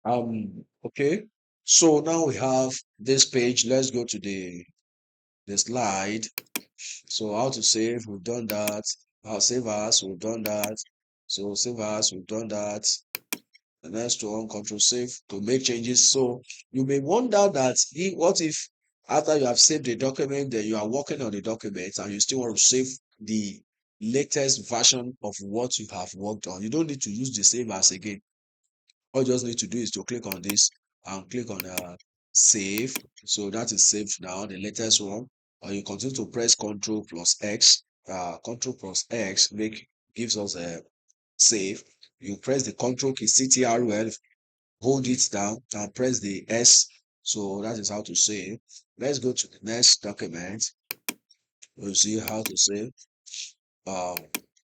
Okay. So now we have this page. Let's go to the slide. So how to save, we've done that. How save as, we've done that. So save as, we've done that. The next one, control save to make changes. So you may wonder that what if after you have saved the document, then you are working on the document and you still want to save the latest version of what you have worked on. You don't need to use the save as again. All you just need to do is to click on this and click on save. So that is saved now, the latest one. Or you continue to press Ctrl plus X. Ctrl plus X gives us a save. You press the Ctrl key, CTRL, hold it down and press the S. So that is how to save. Let's go to the next document. We'll see how to save um,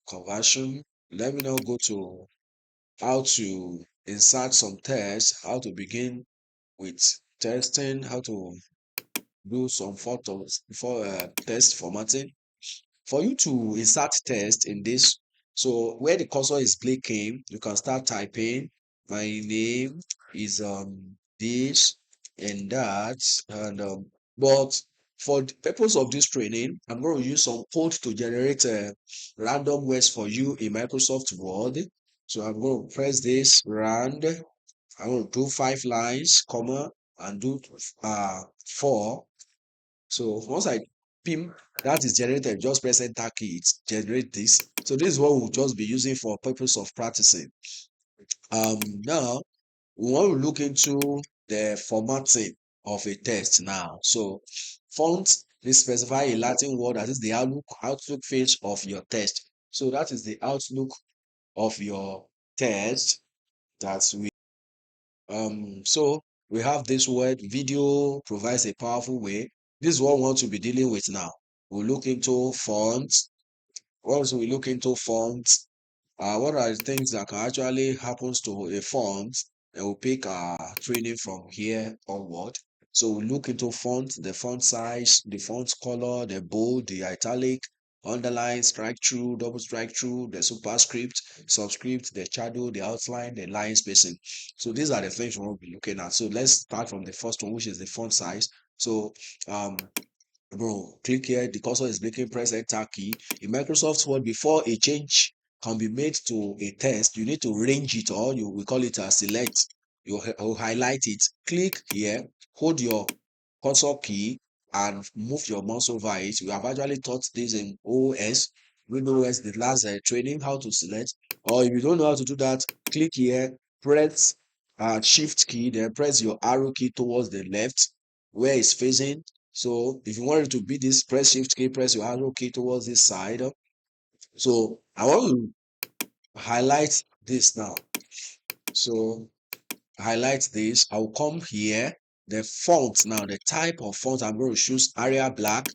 conversion. Let me now go to how to insert some tests, how to begin with testing, how to do some photos for test formatting. For you to insert text in this, so where the cursor is blinking, you can start typing. My name is this and that, and but for the purpose of this training, I'm going to use some code to generate random words for you in Microsoft Word. So I'm going to press this rand. I will do 5 lines, comma, and do 4. So once I pin that is generated, just press enter key, it generate this. So this is what we'll just be using for purpose of practicing. Now we want to look into the formatting of a text now. So font, this specify a Latin word that is the outlook page of your text. So that is the outlook of your text that we so we have this word video provides a powerful way. This is what we want to be dealing with now. We'll look into fonts. Once we look into fonts, what are the things that can actually happens to a font? And we'll pick our training from here onward. So we'll look into font, the font size, the font color, the bold, the italic, underline, strike through, double strike through, the superscript, subscript, the shadow, the outline, the line spacing. So these are the things we'll be looking at. So let's start from the first one, which is the font size. So um bro, click here. The cursor is blinking. Press enter key. In Microsoft Word, before a change can be made to a text, you need to range it, or we call it a select. You highlight it. Click here. Hold your cursor key and move your mouse over it. We have actually taught this in OS, Windows OS, the last training, how to select. Or if you don't know how to do that, click here. Press Shift key. Then press your arrow key towards the left where it's facing. So if you want it to be this, press shift key, press your arrow key towards this side. So I want to highlight this now. So highlight this. I'll come here. The font now, the type of font I'm going to choose Arial Black.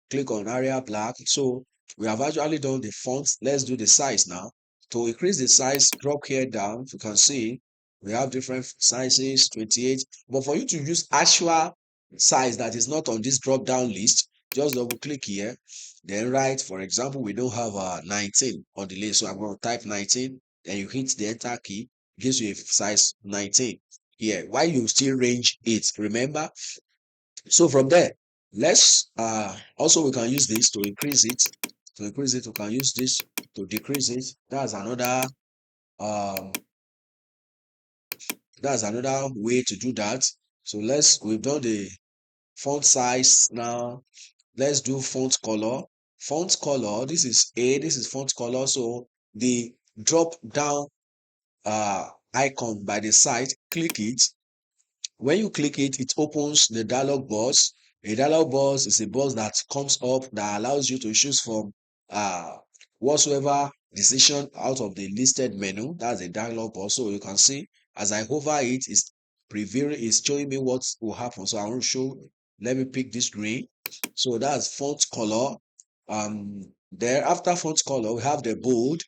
Click on Arial Black. So we have actually done the font. Let's do the size now. To increase the size, drop here down. You can see we have different sizes, 28. But for you to use actual size that is not on this drop down list, just double click here. Then write, for example, we don't have 19 on the list. So I'm going to type 19. Then you hit the enter key, gives you a size 19 here. Why you still range it, remember? So from there, let's also we can use this to increase it. To increase it, we can use this to decrease it. Um that's another way to do that. So we've done the font size now. Let's do font color. Font color, this is this is font color. So the drop down icon by the side, click it. When you click it, it opens the dialog box. A dialog box is a box that comes up that allows you to choose from whatsoever decision out of the listed menu. That's a dialog box. So you can see as I hover it, it's previewing, it's showing me what will happen. So I want to show, let me pick this green. So that's font color. There after font color, we have the bold.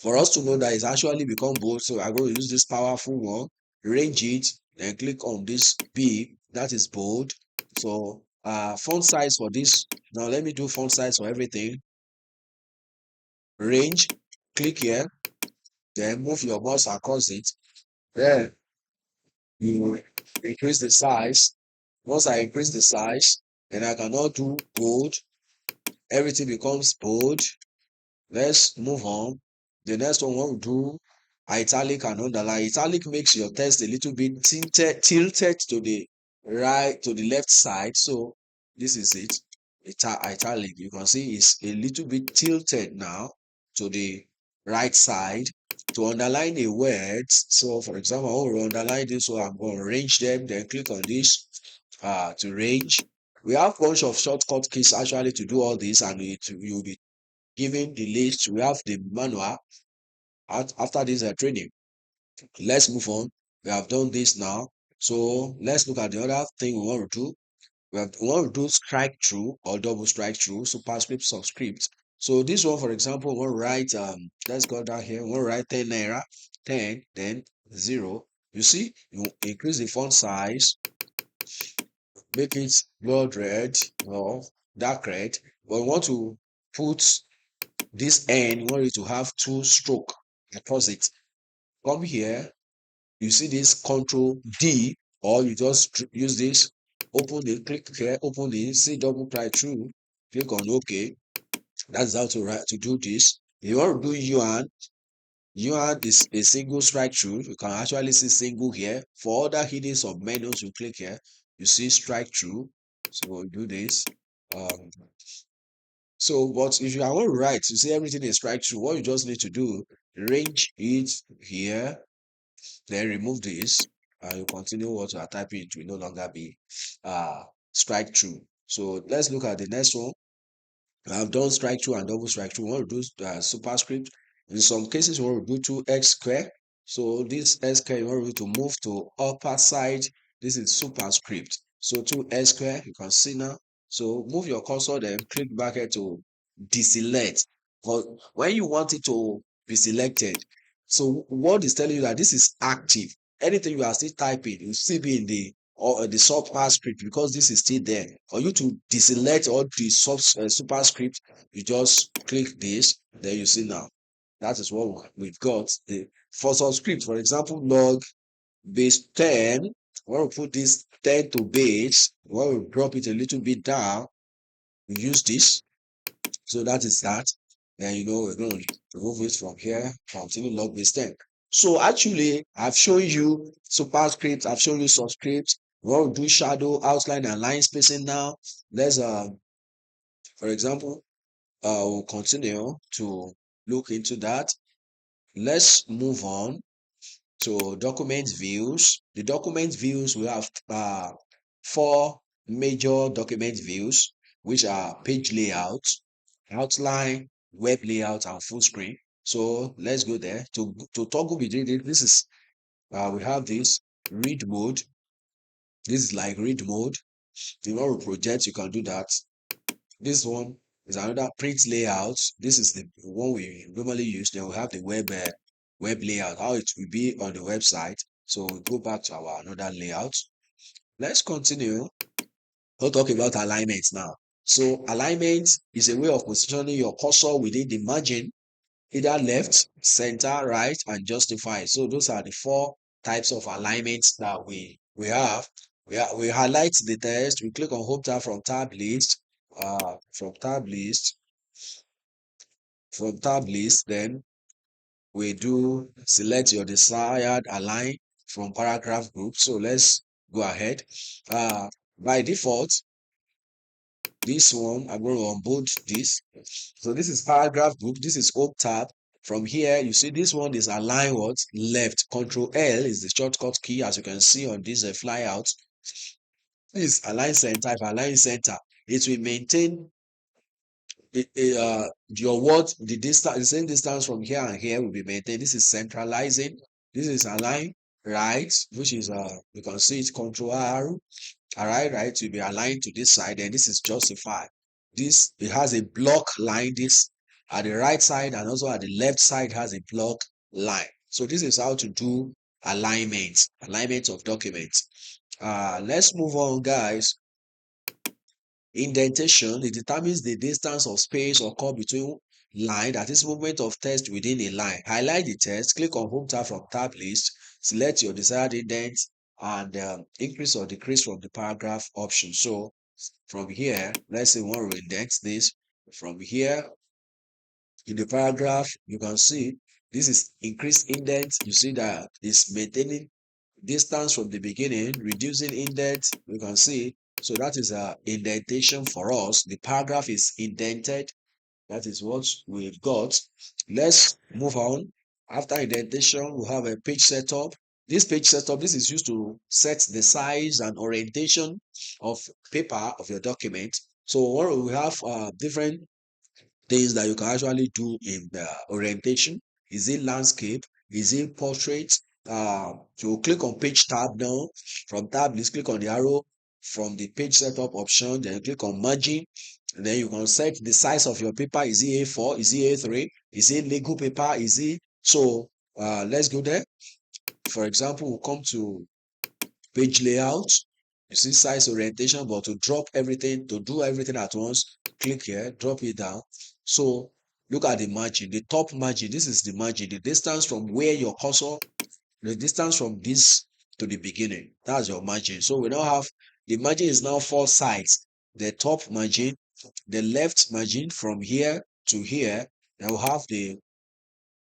For us to know that it's actually become bold, so I'm going to use this powerful one, range it, then click on this B, that is bold. So font size for this, now let me do font size for everything. Range, click here, then move your mouse across it. Then you increase the size. Once I increase the size, then I cannot do bold. Everything becomes bold. Let's move on. The next one, what we do italic and underline. Italic makes your text a little bit tilted to the right, to the left side. So this is it. Italic. You can see it's a little bit tilted now to the right side. To underline a word, so for example, I want to underline this, so I'm going to arrange them, then click on this to range. We have a bunch of shortcut keys actually to do all this, and you'll be given the list. We have the manual after this training. Let's move on. We have done this now. So let's look at the other thing we want to do. We want to do strike through or double strike through, superscript, subscript. So this one, for example, we'll write, let's go down here, we'll write 10 naira, 10, then 0. You see, you increase the font size, make it blood red or dark red. But we want to put this N, we want it to have two stroke across it. Come here, you see this Control D, or you just use this, open it, click here, open it, see double strike through, click on OK. That's how to write to do this. If you want to do yuan is a single strike through. You can actually see single here. For other hidden sub menus, you click here, you see strike through. So we'll do this. Um, So, but if you are all right, you see everything is strike through, what you just need to do, range it here, then remove this, and you continue what you are typing, it will no longer be strike through. So let's look at the next one. I've done strike through and double strike through. We want to do superscript. In some cases, we want to do 2x square. So this x square, you want to move to upper side. This is superscript. So 2x square, you can see now. So move your cursor, then click back here to deselect. But when you want it to be selected, so what is telling you that this is active. Anything you are still typing, you still be in the superscript because this is still there. For you to deselect all the superscript, you just click this, then you see now. That is what we've got. For subscript, for example, log base 10, when we put this 10 to base, when we drop it a little bit down, we use this. So that is that. Then we're going to remove it from here, continue log base 10. So actually, I've shown you superscript, I've shown you subscript. We'll do shadow, outline, and line spacing now. Let's for example, we'll continue to look into that. Let's move on to document views. The document views, we have four major document views, which are page layout, outline, web layout, and full screen. So let's go there to toggle between it. This is we have this read mode. This is like read mode. If you want to project, you can do that. This one is another print layout. This is the one we normally use. Then we have the web layout, how it will be on the website. So we go back to our another layout. Let's continue. We'll talk about alignment now. So alignment is a way of positioning your cursor within the margin, either left, center, right, and justify. So those are the four types of alignments that we have. We highlight the text, we click on home tab from tab list, from tab list, then we do select your desired align from paragraph group. So let's go ahead. By default, this one, I'm going to unbold this. So this is paragraph group. This is home tab. From here, you see this one is align what? Left. Control L is the shortcut key, as you can see on this flyout. This align center. If align center, it will maintain your word, the same distance from here and here will be maintained. This is centralizing. This is align right, which is you can see it control R. Right will be aligned to this side, and this is justify. This it has a block line. This at the right side and also at the left side has a block line. So this is how to do alignment of documents. Let's move on, guys. Indentation, it determines the distance of space occur between line, that is movement of text within a line. Highlight the text, click on home tab from tab list, select your desired indent, and increase or decrease from the paragraph option. So from here, let's say we want to index this. From here in the paragraph, you can see this is increased indent. You see that it's maintaining distance from the beginning, reducing indent. You can see, so that is a indentation for us. The paragraph is indented. That is what we've got. Let's move on. After indentation, we have a page setup. This page setup, this is used to set the size and orientation of paper of your document. So we have different things that you can actually do in the orientation. Is it landscape? Is it portrait? So click on page tab now. From tab, let's click on the arrow from the page setup option. Then click on margin. And then you can set the size of your paper. Is it A4? Is it A3? Is it Lego paper? Is it so? Let's go there. For example, we'll come to page layout. You see size orientation, but to drop everything, to do everything at once, click here, drop it down. So look at the margin, the top margin. This is the margin, the distance from where your cursor, the distance from this to the beginning. That's your margin. So we now have the margin is now four sides. The top margin, the left margin from here to here. Then we'll have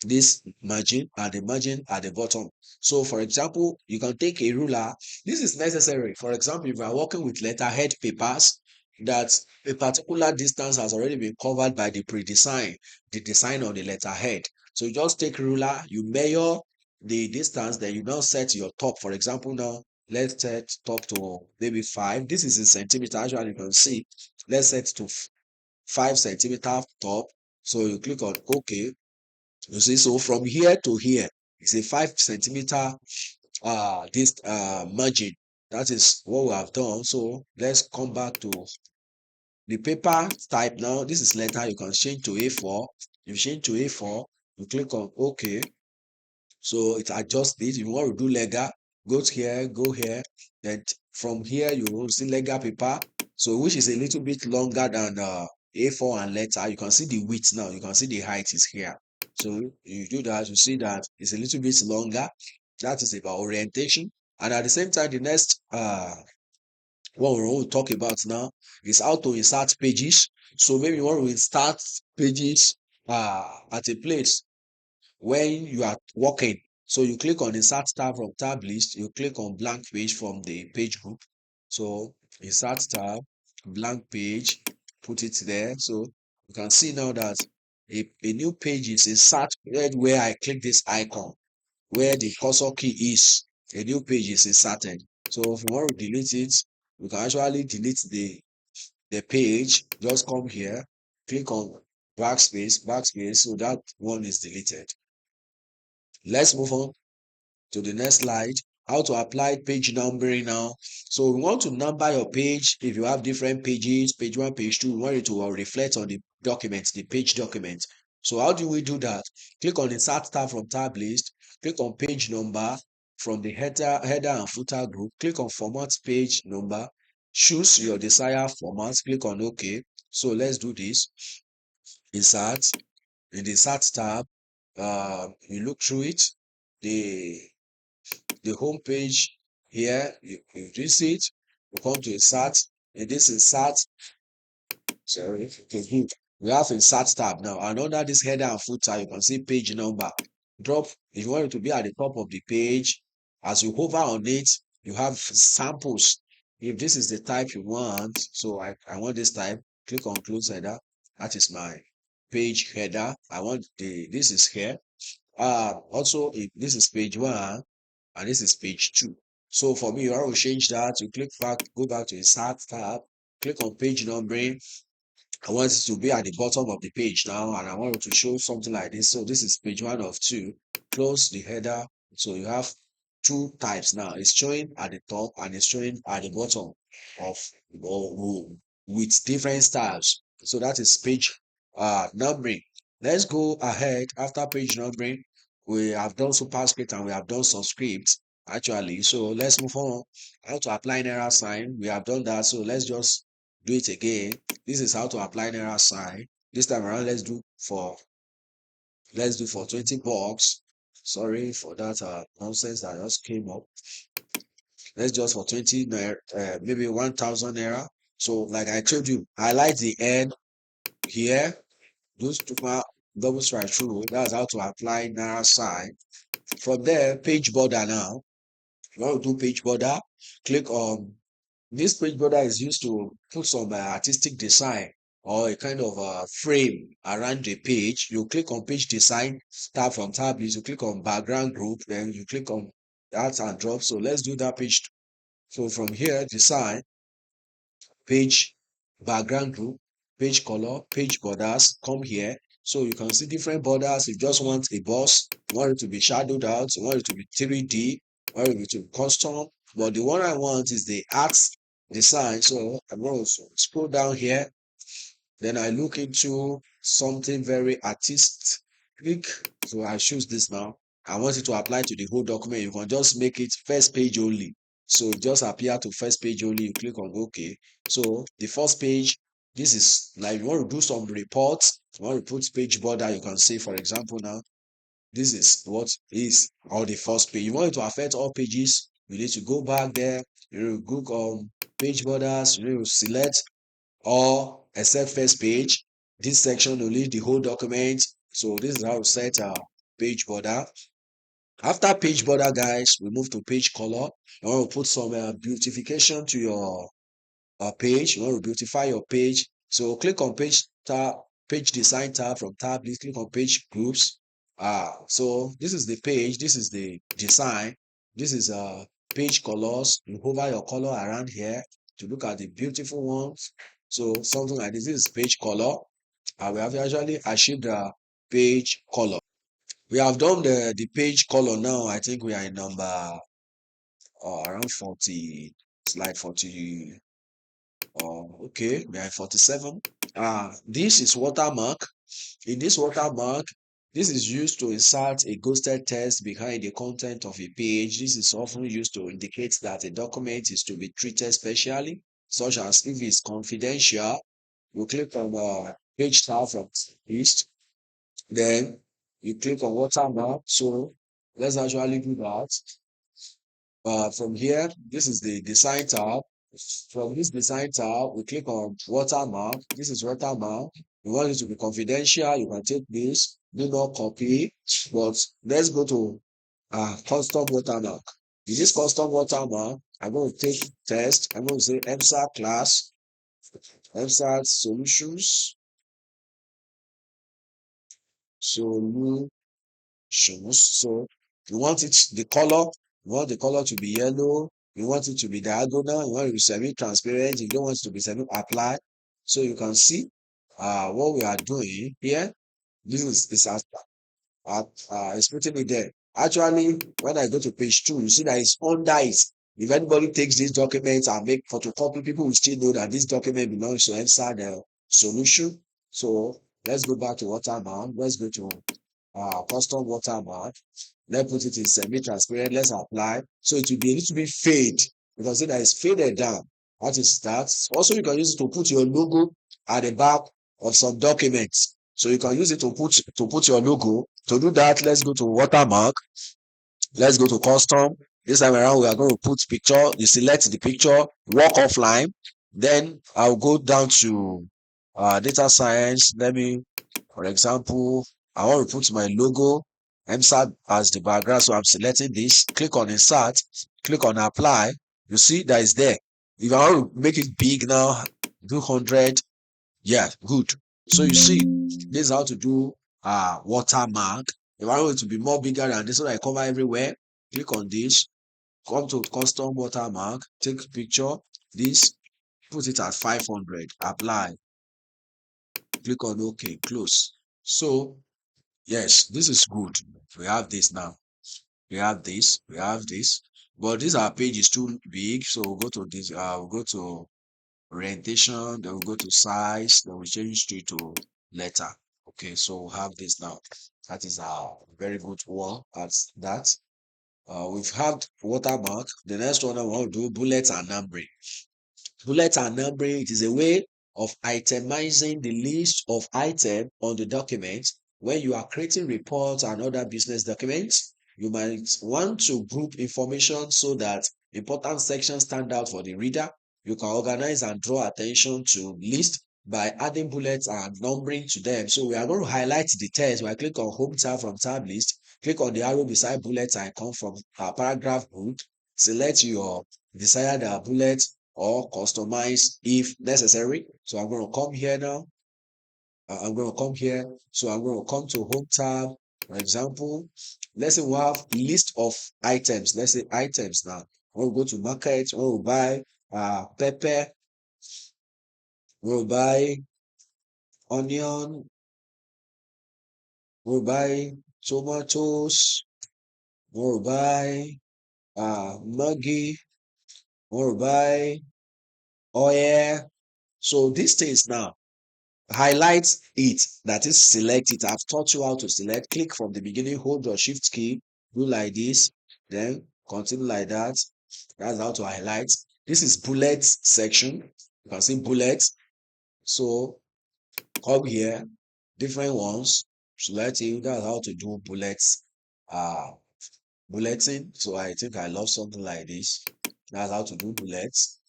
this margin and the margin at the bottom. So for example, you can take a ruler. This is necessary. For example, if you are working with letterhead papers, that a particular distance has already been covered by the pre-design, the design on the letterhead. So you just take ruler, you measure the distance, then you now set your top. For example, now let's set top to maybe 5. This is in centimeter. Actually, you can see. Let's set to 5 centimeter top. So you click on OK. You see, so from here to here is a 5 centimeter this margin. That is what we have done. So let's come back to the paper type now. This is letter. You can change to A4. You change to A4. You click on OK. So it adjusts it. If you want to do lega, go here, go here. Then from here you will see lega paper. So which is a little bit longer than A4 and letter. You can see the width now. You can see the height is here. So you do that, you see that it's a little bit longer. That is about orientation. And at the same time, the next what we want to talk about now is how to insert pages. So maybe you want to insert pages at a place when you are working. So you click on insert tab from tab list, you click on blank page from the page group. So insert tab, blank page, put it there. So you can see now that a new page is inserted where I click this icon, where the cursor key is, a new page is inserted. So if you want to delete it, you can actually delete the page. Just come here, click on backspace, so that one is deleted. Let's move on to the next slide. How to apply page numbering now. So we want to number your page. If you have different pages, page 1, page 2, we want it to reflect on the document, the page document. So how do we do that? Click on insert tab from tab list. Click on page number from the header and footer group. Click on format page number. Choose your desired format. Click on OK. So let's do this. Insert. In the insert tab, you look through it. The home page here, you see it, you come to insert. In this insert, sorry, okay, good. We have insert tab now, and under this header and footer, you can see page number. Drop if you want it to be at the top of the page. As you hover on it, you have samples. If this is the type you want, so I want this type, click on close header. That is my page header. I want this is here. Also, if this is page 1 and this is page 2. So for me, you want to change that. You click back, go back to insert tab, click on page numbering. I want it to be at the bottom of the page now, and I want it to show something like this. So this is page 1 of 2. Close the header. So you have two types now. It's showing at the top and it's showing at the bottom of or with different styles. So that is page numbering. Let's go ahead after page numbering. We have done superscript and we have done subscript actually. So let's move on. How to apply an error sign. We have done that. So let's just do it again. This is how to apply an error sign. This time around, let's do for 20 bucks. Sorry for that nonsense that just came up. Let's just for 20 naira, maybe 1,000 naira. So like I told you, highlight the end here, those two double strike through. That's how to apply naira sign. From there, page border now. You want to do page border, click on this. Page border is used to put some artistic design or a kind of frame around the page. You click on page design tab. From tab list, you click on background group, then you click on that and drop. So let's do that page. So from here, design, page, background group, page color, page borders, come here. So you can see different borders. You just want a box, you want it to be shadowed out, you want it to be 3D, you want it to be custom. But the one I want is the art design. So I'm going to scroll down here. Then I look into something very artistic. So I choose this now. I want it to apply to the whole document. You can just make it first page only. So it just appear to first page only. You click on OK. So the first page, this is like you want to do some reports. You want to put page border. You can say, for example, now this is what is on the first page. You want it to affect all pages. You need to go back there. You go on page borders. You select or except first page. This section will leave the whole document. So this is how we set a page border. After page border, guys, we move to page color. You want to put some beautification to your page. You want to beautify your page. So click on page tab, page design tab. From tab, please click on page groups. So this is the page. This is the design. This is page colors. You hover your color around here to look at the beautiful ones. So something like this, is page color. We have actually achieved the page color. We have done the page color now. I think we are in number around 40, slide 40. Okay, we are in 47. This is watermark. In this watermark, this is used to insert a ghosted text behind the content of a page. This is often used to indicate that a document is to be treated specially, such as if it's confidential. You click on page tab from list, then you click on watermark. So let's actually do that. From here, this is the design tab. From this design tab, we click on watermark. This is watermark. You want it to be confidential, you can take this, do not copy. But let's go to custom watermark. In this custom watermark, I'm going to take test. I'm going to say MSAT class, MSAT solutions, solutions. So you want it the color, you want the color to be yellow, you want it to be diagonal, you want it to be semi-transparent, you don't want it to be semi-apply. So you can see what we are doing here. This is it's putting it there. Actually, when I go to page 2, you see that it's under it. If anybody takes these documents and make photocopy, people will still know that this document belongs to inside the solution. So let's go back to watermark. Let's go to custom watermark. Let's put it in semi-transparent. Let's apply. So it will be a little bit fade. You can see that it's faded down. What is that? Also, you can use it to put your logo at the back of some documents. So you can use it to put your logo. To do that, let's go to watermark. Let's go to custom. This time around, we are going to put picture. You select the picture, walk offline. Then I'll go down to data science. Let me, for example, I want to put my logo, MSAT as the background. So I'm selecting this. Click on insert. Click on apply. You see that is there. If I want to make it big now, do 100. Yeah, good. So you see, this is how to do watermark. If I want it to be more bigger than this, so that I cover everywhere, click on this, come to custom watermark, take picture, this, put it at 500, apply, click on OK, close. So yes, this is good. We have this now. We have this, we have this. But this our page is too big, so we'll go to this, we'll go to orientation, then we'll go to size, then we change to letter. Okay, so we'll have this now. That is a very good one at that. We've had watermark. The next one I want to do bullets and numbering. Bullet and numbering, it is a way of itemizing the list of items on the document. When you are creating reports and other business documents, you might want to group information so that important sections stand out for the reader. You can organize and draw attention to list by adding bullets and numbering to them. So we are going to highlight the text. We click on home tab from tab list, click on the arrow beside bullets icon from our paragraph book, select your desired bullet or customize if necessary. So I'm going to come here now. I'm going to come here. So I'm going to come to home tab. For example, let's say we have list of items. Let's say items now. We'll go to market. We'll buy pepper. We'll buy onion. We'll buy tomatoes. We'll buy Maggi. We'll buy oil. So these things now, highlight it, that is select it. I've taught you how to select. Click from the beginning, hold your shift key, do like this, then continue like that. That's how to highlight. This is bullets section. You can see bullets. So come here, different ones, select it. That's how to do bullets bulleting. So I think I love something like this. That's how to do bullets.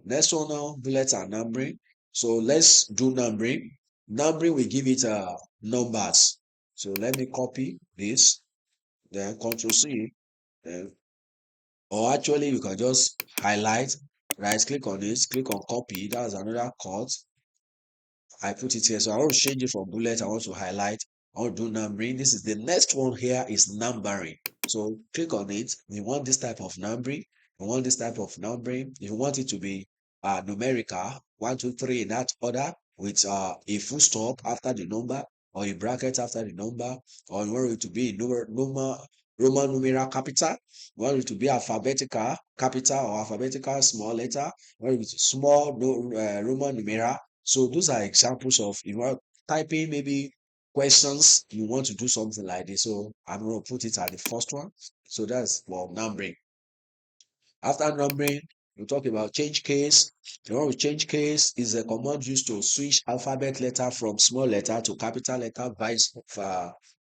Next one now, bullets and numbering. So let's do numbering. Numbering, we give it numbers. So let me copy this, then Control C, then, or actually you can just highlight, right click on this, click on copy. That's another cut. I put it here. So I want to change it from bullet. I want to highlight. I want to do numbering. This is the next one here is numbering. So click on it. You want this type of numbering. You want this type of numbering. If you want it to be numerical, 1, 2, 3 in that order with a full stop after the number or a bracket after the number, or you want it to be Roman numeral capital, you want it to be alphabetical capital or alphabetical small letter, you want it to be small Roman numeral. So those are examples of if you are typing maybe questions, you want to do something like this. So I'm going to put it at the first one. So that's for numbering. After numbering, we talk about change case. The one with change case is a command used to switch alphabet letter from small letter to capital letter, vice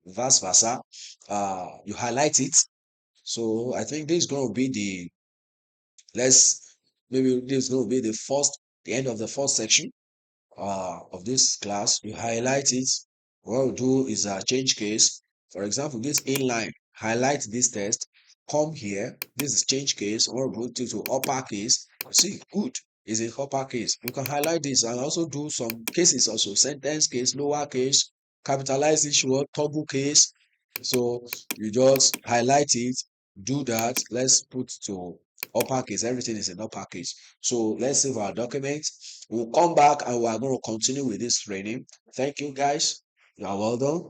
versa. You highlight it. So I think this is going to be let's maybe this is going to be the end of the first section of this class. You highlight it. What we'll do is a change case. For example, this inline, highlight this text, come here. This is change case, or we'll go to uppercase. See, good is in uppercase. You can highlight this and also do some cases also, sentence case, lowercase, capitalize each word, toggle case. So you just highlight it, do that. Let's put to uppercase. Everything is in uppercase. So let's save our document. We'll come back and we are going to continue with this training. Thank you guys. You are well done.